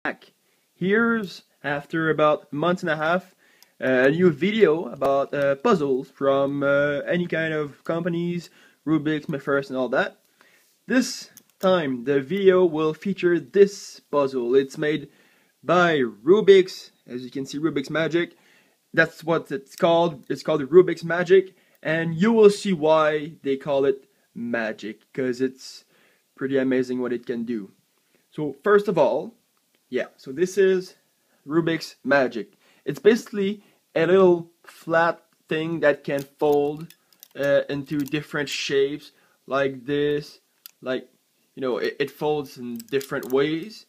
back. Here's, after about a month and a half, a new video about puzzles from any kind of companies, Rubik, my first and all that. This time the video will feature this puzzle. It's made by Rubik's, as you can see, Rubik's Magic. That's what it's called. It's called Rubik's Magic, and you will see why they call it magic, because it's pretty amazing what it can do. So first of all, so this is Rubik's Magic. It's basically a little flat thing that can fold into different shapes, like this, it folds in different ways,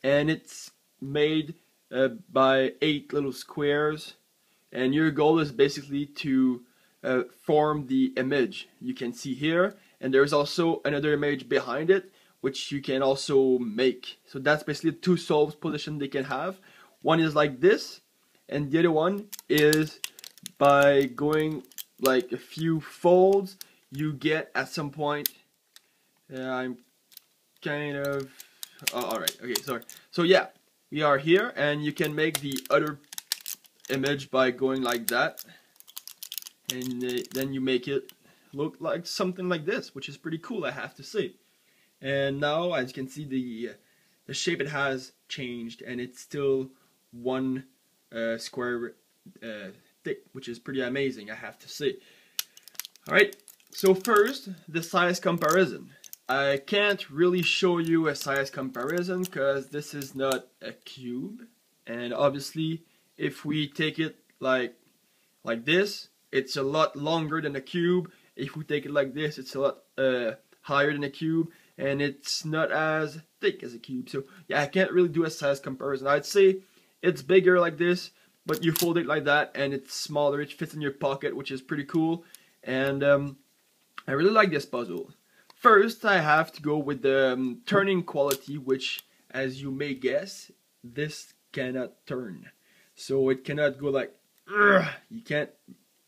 and it's made by 8 little squares, and your goal is basically to form the image you can see here, and there's also another image behind it which you can also make. So that's basically two solves position they can have. One is like this, and the other one is by going like a few folds, you get at some point, I'm kind of, alright, okay, sorry. So yeah, we are here, and you can make the other image by going like that, and then you make it look like something like this, which is pretty cool, I have to say. And now, as you can see, the shape it has changed, and it's still one square thick, which is pretty amazing, I have to say. Alright, so first, the size comparison. I can't really show you a size comparison because this is not a cube, and obviously if we take it like this, it's a lot longer than a cube. If we take it like this, it's a lot higher than a cube, and it's not as thick as a cube. So yeah, I can't really do a size comparison. I'd say it's bigger like this, but you fold it like that and it's smaller. It fits in your pocket, which is pretty cool, and I really like this puzzle. First, I have to go with the turning quality, which, as you may guess, this cannot turn. So it cannot go like, you can't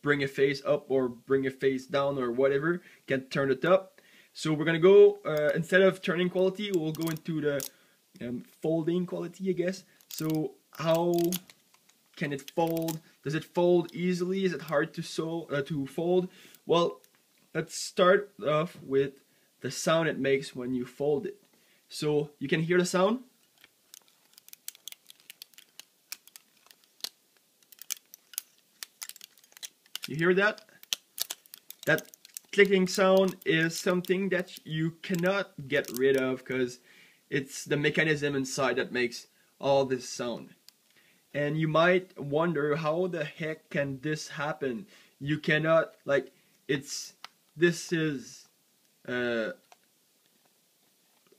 bring a face up or bring a face down or whatever, can't turn it up. So we're gonna go, instead of turning quality, we'll go into the folding quality, I guess. So how can it fold? Does it fold easily? Is it hard to fold? Well, let's start off with the sound it makes when you fold it. So you can hear the sound. You hear that? That clicking sound is something that you cannot get rid of because it's the mechanism inside that makes all this sound. And you might wonder, how the heck can this happen? You cannot, this is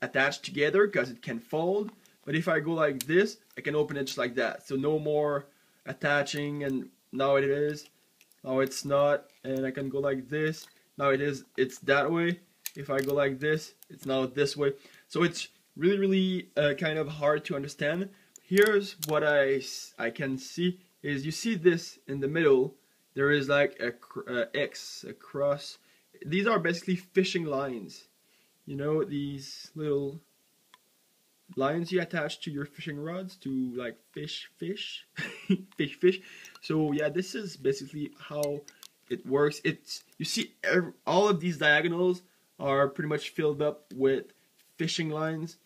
attached together because it can fold, but if I go like this, I can open it just like that. So no more attaching, and now it is, now it's not, and I can go like this. Now it's that way. If I go like this, it's now this way. So it's really kind of hard to understand. Here's what I can see is, you see this in the middle, there is like a X, a cross. These are basically fishing lines. You know, these little lines you attach to your fishing rods to like fish. So yeah, this is basically how it works. You see, all of these diagonals are pretty much filled up with fishing lines,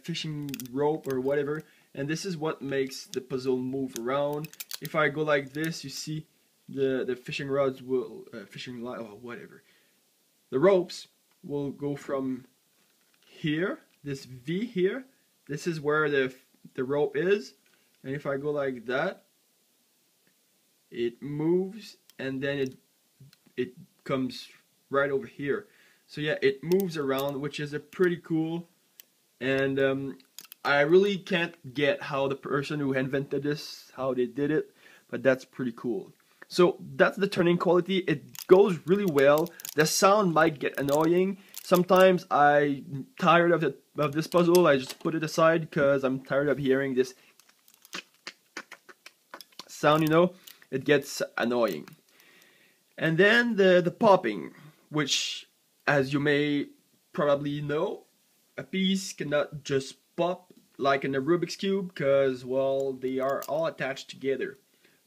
fishing rope or whatever, and this is what makes the puzzle move around. If I go like this, you see the fishing rods will fishing line, or whatever. The ropes will go from here, this V here. This is where the rope is, and if I go like that, it moves, and then it comes right over here. So yeah, it moves around, which is a pretty cool, and I really can't get how the person who invented this, how they did it, but that's pretty cool. So that's the turning quality. It goes really well. The sound might get annoying. Sometimes I'm tired of this puzzle. I just put it aside because I'm tired of hearing this sound, you know. It gets annoying. And then the popping, which, as you may probably know, a piece cannot just pop like in a Rubik's Cube because, well, they are all attached together.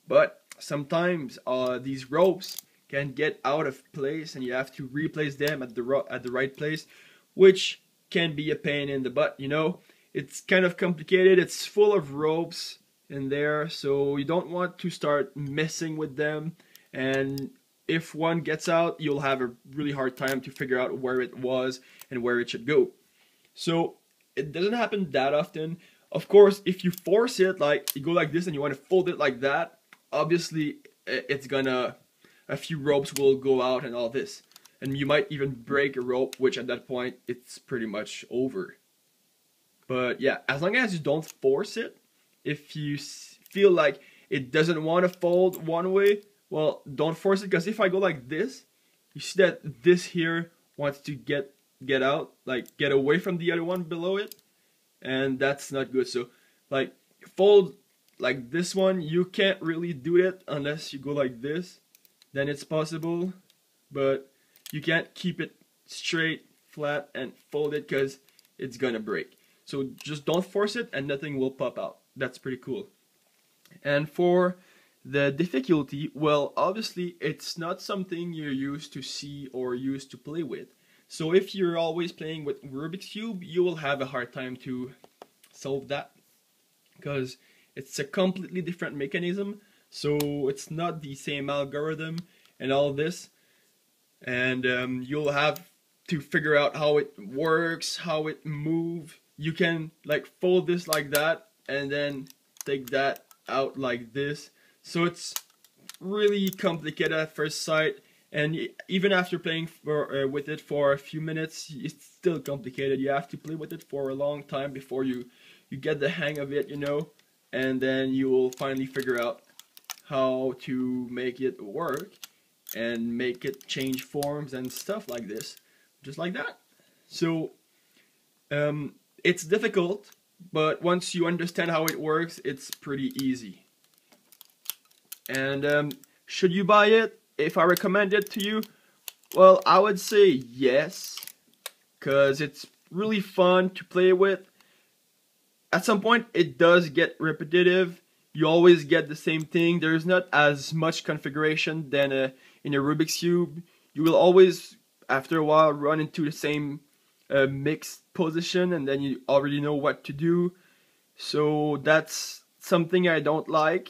But sometimes these ropes can get out of place and you have to replace them at the right place, which can be a pain in the butt, you know. It's kind of complicated. It's full of ropes in there, so you don't want to start messing with them, and if one gets out, you'll have a really hard time to figure out where it was and where it should go. So it doesn't happen that often. Of course, if you force it, like you go like this and you want to fold it like that, obviously it's gonna, a few ropes will go out and all this, and you might even break a rope, which at that point it's pretty much over. But yeah, as long as you don't force it, if you feel like it doesn't want to fold one way, well, don't force it, because if I go like this, you see that this here wants to get out, like get away from the other one below it, and that's not good. So like fold like this one, you can't really do it unless you go like this, then it's possible, but you can't keep it straight, flat, and fold it because it's gonna break. So just don't force it and nothing will pop out. That's pretty cool. And for the difficulty, well, obviously it's not something you're used to see or used to play with. So if you're always playing with Rubik's Cube, you will have a hard time to solve that, because it's a completely different mechanism. So it's not the same algorithm and all this, and you'll have to figure out how it works, how it moves. You can like fold this like that and then take that out like this. So it's really complicated at first sight, and even after playing with it for a few minutes, it's still complicated. You have to play with it for a long time before you get the hang of it, you know, and then you will finally figure out how to make it work and make it change forms and stuff like this, just like that. So it's difficult, but once you understand how it works, it's pretty easy. And should you buy it? If I recommend it to you, well, I would say yes, because it's really fun to play with. At some point, it does get repetitive. You always get the same thing. There's not as much configuration than in a Rubik's Cube. You will always, after a while, run into the same mixed position, and then you already know what to do. So that's something I don't like.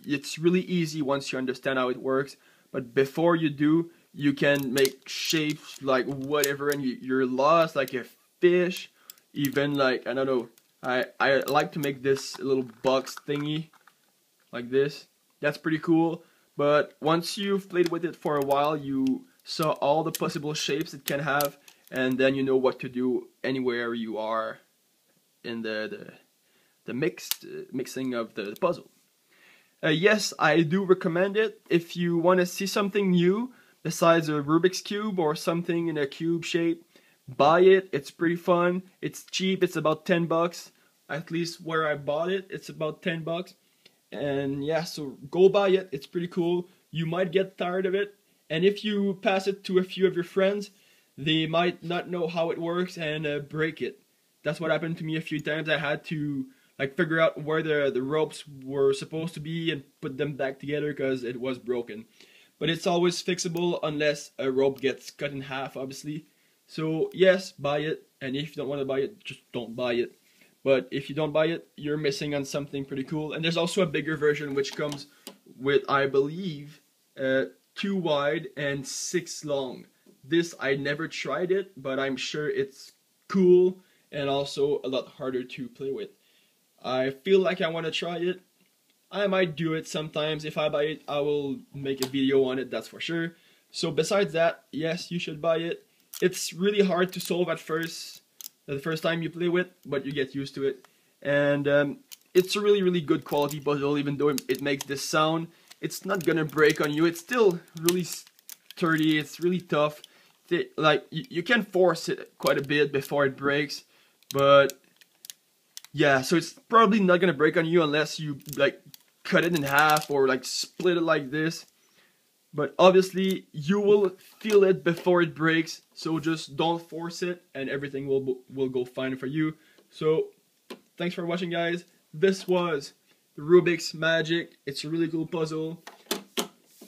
It's really easy once you understand how it works, but before you do, you can make shapes like whatever, and you're lost, like a fish, even like, I don't know, I like to make this little box thingy like this. That's pretty cool, but once you've played with it for a while, you saw all the possible shapes it can have, and then you know what to do anywhere you are in the mixing of the puzzle. Yes, I do recommend it. If you want to see something new besides a Rubik's Cube or something in a cube shape, buy it. It's pretty fun. It's cheap. It's about 10 bucks. At least where I bought it, it's about 10 bucks. And yeah, so go buy it. It's pretty cool. You might get tired of it, and if you pass it to a few of your friends, they might not know how it works and break it. That's what happened to me a few times. I had to like figure out where the ropes were supposed to be and put them back together because it was broken. But it's always fixable unless a rope gets cut in half, obviously. So yes, buy it, and if you don't want to buy it, just don't buy it. But if you don't buy it, you're missing on something pretty cool. And there's also a bigger version which comes with, I believe, 2 wide and 6 long. This, I never tried it, but I'm sure it's cool and also a lot harder to play with. I feel like I want to try it. I might do it sometimes. If I buy it, I will make a video on it, that's for sure. So besides that, yes, you should buy it. It's really hard to solve at first, the first time you play with, but you get used to it. And it's a really good quality puzzle, even though it makes this sound. It's not gonna break on you. It's still really sturdy. It's really tough. Like you can force it quite a bit before it breaks, but yeah, so it's probably not gonna break on you unless you like cut it in half or like split it like this. But obviously you will feel it before it breaks, so just don't force it and everything will go fine for you. So thanks for watching, guys. This was Rubik's Magic. It's a really cool puzzle.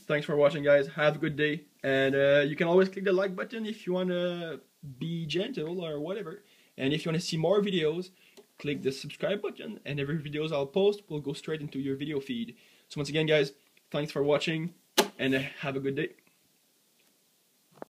Thanks for watching, guys. Have a good day. And you can always click the like button if you want to be gentle or whatever. And if you want to see more videos, click the subscribe button. And every videos I'll post will go straight into your video feed. So once again, guys, thanks for watching. And have a good day.